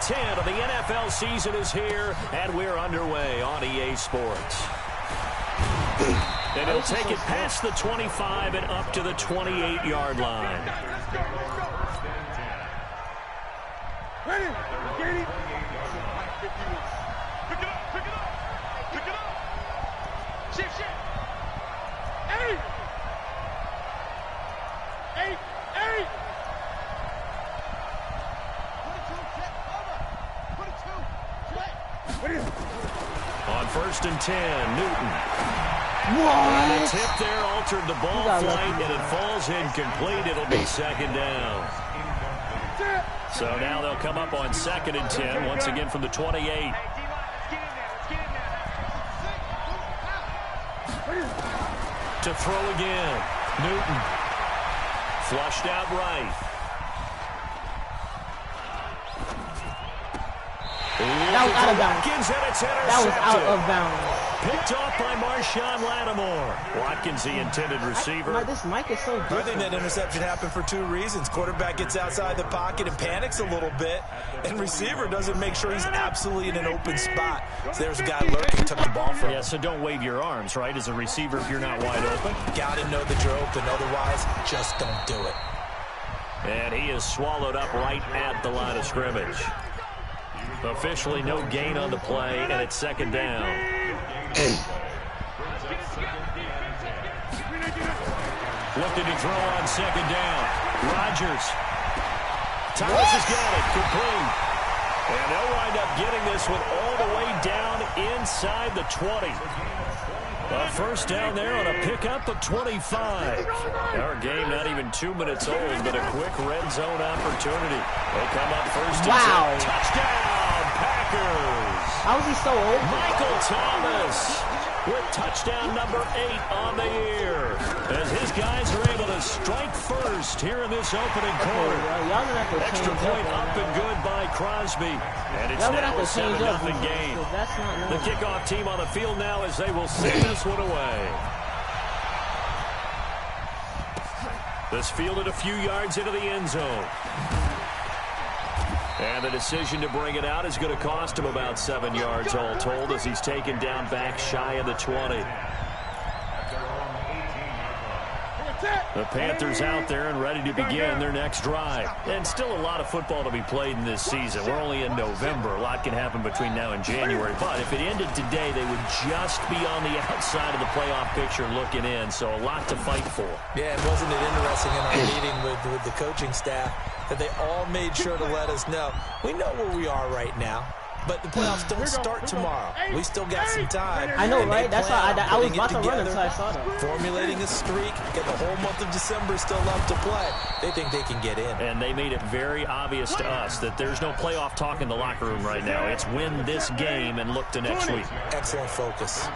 10 of the NFL season is here, and we're underway on EA Sports. And he'll take it past the 25 and up to the 28-yard line. Ready? Get it. Pick it up. Pick it up. Shift. 8. 8. 22. On 1st and 10, Newton. What? And the tip there altered the ball flight, and it falls incomplete. It'll be 2nd down. So now they'll come up on 2nd and 10, once again from the 28. To throw again. Newton. Flushed out right. That was out of bounds. That was out of bounds. Picked off by Marshawn Lattimore. Watkins, the intended receiver. This mic is so I think that interception happened for 2 reasons. Quarterback gets outside the pocket and panics a little bit, and receiver doesn't make sure he's absolutely in an open spot. So there's a guy lurking, took the ball from him. Yeah, so don't wave your arms, right, as a receiver if you're not wide open. Gotta know that you're open, otherwise just don't do it. And he is swallowed up right at the line of scrimmage. Officially no gain on the play, and it's 2nd down. Looking to throw on 2nd down. Rodgers. Thomas has got it. Complete. And they'll wind up getting this one all the way down inside the 20. A 1st down there on a pickup of 25. Our game not even 2 minutes old, but a quick red zone opportunity. They come up 1st and 10. Touchdown, Packers. How is he so old? Michael Thomas with touchdown number 8 on the year, as his guys are able to strike first here in this opening quarter. Extra point up and good by Crosby, and it's now a 7-0 game. The kickoff team on the field now as they will send this one away. This fielded a few yards into the end zone. And the decision to bring it out is going to cost him about 7 yards all told, as he's taken down back shy of the 20. The Panthers out there and ready to begin their next drive. And still a lot of football to be played in this season. We're only in November. A lot can happen between now and January. But if it ended today, they would just be on the outside of the playoff picture looking in. So a lot to fight for. Yeah, wasn't it interesting in our meeting with the coaching staff that they all made sure to let us know, we know where we are right now, but the playoffs don't start tomorrow. We still got some time. I know, right? That's why I was about to run until I saw that. Formulating a streak, get the whole month of December still left to play. They think they can get in. And they made it very obvious to us that there's no playoff talk in the locker room right now. It's win this game and look to next week. Excellent focus.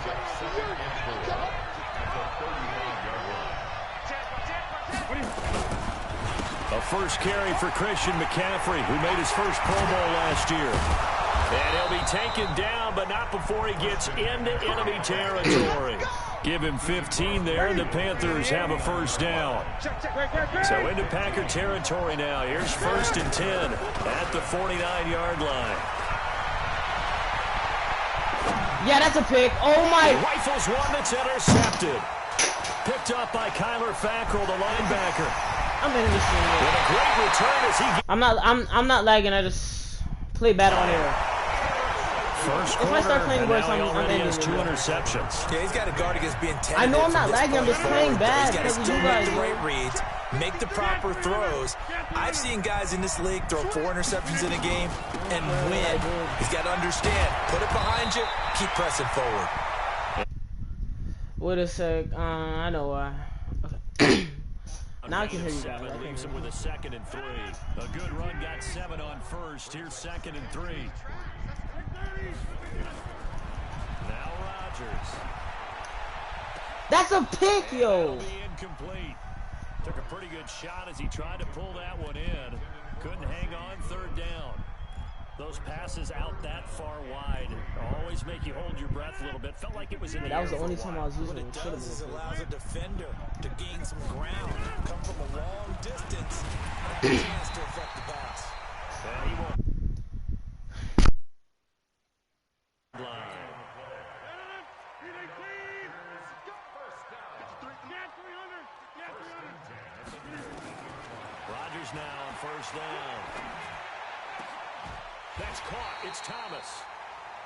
A first carry for Christian McCaffrey, who made his first Pro Bowl last year. And he'll be taken down, but not before he gets into enemy territory. Give him 15 there, and the Panthers have a 1st down. So into Packer territory now. Here's 1st and 10 at the 49-yard line. Yeah, that's a pick. Oh, my. Rifles one that's intercepted. Picked up by Kyler Fackrell, the linebacker. I'm in this thing. With a great return as he... I'm not lagging. I just play bad on air. First quarter, if I start playing worse, I'm ending has 2 interceptions. Yeah, he's got to guard against being tentative. I know I'm not lagging. I'm just playing bad because you make guys. the right reads, make the proper throws. I've seen guys in this league throw 4 interceptions in a game and win. He's got to understand. Put it behind you. Keep pressing forward. Wait a sec. I know why. Okay. Now I can hear you guys. Leaves him with a 2nd and 3. A good run got 7 on 1st. Here's 2nd and 3. Now Rodgers. That's a pick, yo. Incomplete. Took a pretty good shot as he tried to pull that one in. Couldn't hang on 3rd down. Those passes out that far wide always make you hold your breath a little bit. Felt like it was in the That was the only time I was using it. What it does is allows a defender to gain some ground, come from a long distance, and have a chance to affect the pass. Packers now on first down. That's caught. It's Thomas.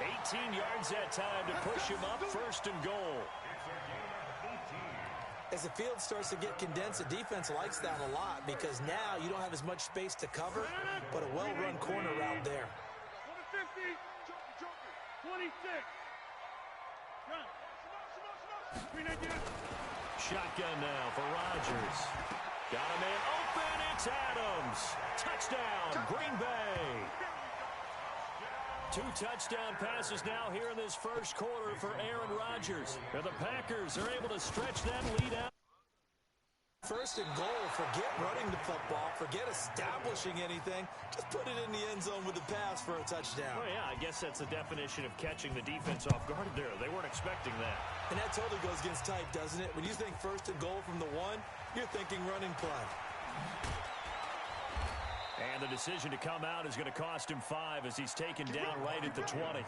18 yards that time to push him up, first and goal. As the field starts to get condensed, the defense likes that a lot because now you don't have as much space to cover, but a well-run corner route there. 150, 26. Shotgun now for Rodgers. Got a man open. It's Adams. Touchdown, Green Bay. 2 touchdown passes now here in this first quarter for Aaron Rodgers. And the Packers are able to stretch that lead out. First and goal, forget running the football, forget establishing anything. Just put it in the end zone with a pass for a touchdown. Well, yeah, I guess that's the definition of catching the defense off guard there. They weren't expecting that. And that totally goes against type, doesn't it? When you think first and goal from the 1, you're thinking running play. And the decision to come out is going to cost him 5 as he's taken down right at the 20.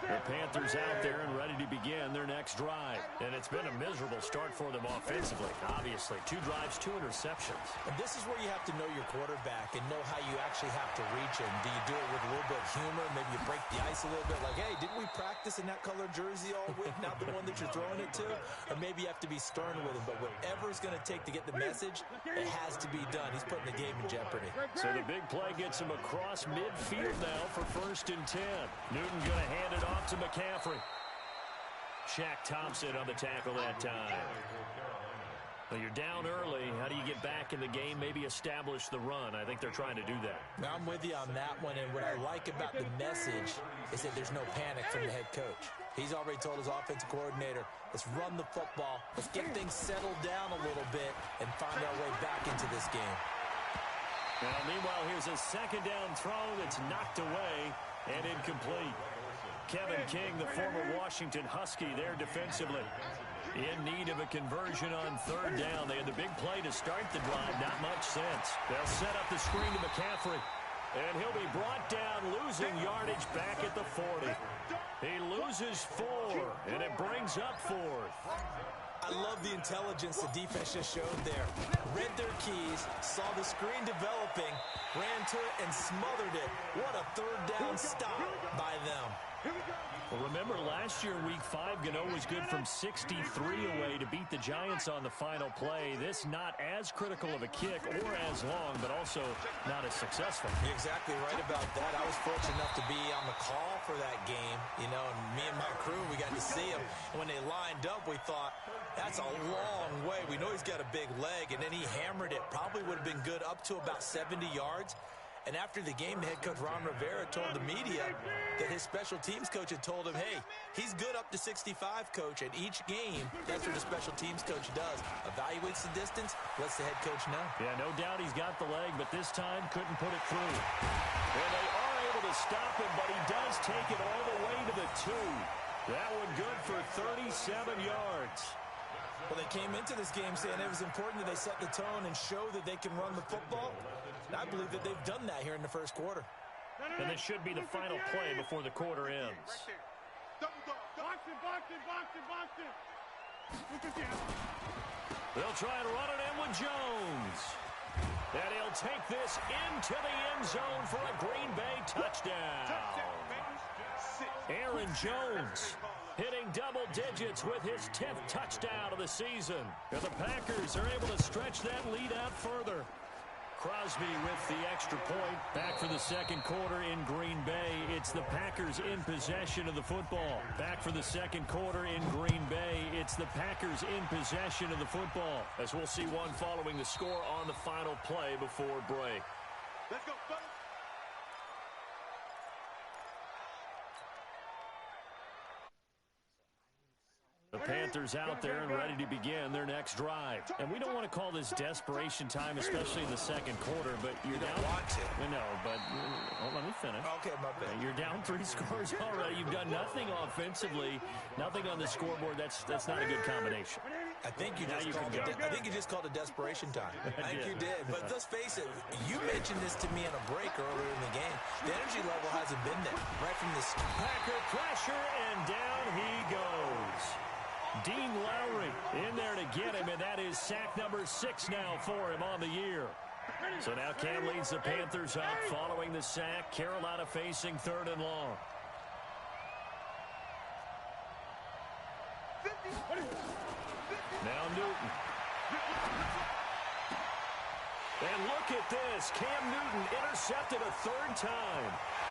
The Panthers out there and ready to begin their next drive. And it's been a miserable start for them offensively, obviously. 2 drives, 2 interceptions. And this is where you have to know your quarterback and know how you actually have to reach him. Do you do it with a little bit of humor? Maybe you break the ice a little bit like, hey, didn't we practice in that color jersey all week, not the one that you're throwing it to? Or maybe you have to be stern with him. But whatever it's going to take to get the message, it has to be done. He's putting the game in jeopardy. So the big play gets him across midfield now for first and 10. Newton going to hand it off to McCaffrey. Shaq Thompson on the tackle that time. Well, you're down early. How do you get back in the game? Maybe establish the run. I think they're trying to do that. Now, I'm with you on that one, and what I like about the message is that there's no panic from the head coach. He's already told his offensive coordinator, let's run the football, let's get things settled down a little bit and find our way back into this game. Now, meanwhile, here's a second down throw that's knocked away and incomplete. Kevin King, the former Washington Husky, there defensively. In need of a conversion on third down. They had the big play to start the drive. Not much sense. They'll set up the screen to McCaffrey. And he'll be brought down, losing yardage back at the 40. He loses 4, and it brings up 4th. I love the intelligence the defense just showed there. Read their keys, saw the screen developing, ran to it, and smothered it. What a third down stop by them. Well, remember last year, Week 5, Gano was good from 63 away to beat the Giants on the final play. This not as critical of a kick or as long, but also not as successful. You're exactly right about that. I was fortunate enough to be on the call for that game, you know, and me and my crew, we got to see him. And when they lined up, we thought, that's a long way. We know he's got a big leg, and then he hammered it. Probably would have been good up to about 70 yards. And after the game, the head coach, Ron Rivera, told the media that his special teams coach had told him, hey, he's good up to 65, coach. And each game, that's what the special teams coach does. Evaluates the distance, lets the head coach know. Yeah, no doubt he's got the leg, but this time couldn't put it through. And they are able to stop him, but he does take it all the way to the 2. That one good for 37 yards. Well, they came into this game saying it was important that they set the tone and show that they can run the football. And I believe that they've done that here in the first quarter. And this should be the final play before the quarter ends. They'll try and run it in with Jones. And he'll take this into the end zone for a Green Bay touchdown. Aaron Jones hitting double digits with his 10th touchdown of the season. And the Packers are able to stretch that lead out further. Crosby with the extra point. Back for the second quarter in Green Bay. It's the Packers in possession of the football. Back for the second quarter in Green Bay. It's the Packers in possession of the football. As we'll see one following the score on the final play before break. Let's go, fellas. The Panthers out there and ready to begin their next drive. And we don't want to call this desperation time, especially in the second quarter, but you're down. Want to. No, but let me finish. Okay, my bad. You're down 3 scores already. You've done nothing offensively, nothing on the scoreboard. That's not a good combination. I think you just called it desperation time. I think you did. But let's face it, you mentioned this to me in a break earlier in the game. The energy level hasn't been there right from the start. Packer pressure, and down he goes. Dean Lowry In there to get him, and that is sack number 6 now for him on the year. So now Cam leads the Panthers up following the sack. Carolina facing 3rd and long. Now Newton. And look at this. Cam Newton intercepted a 3rd time.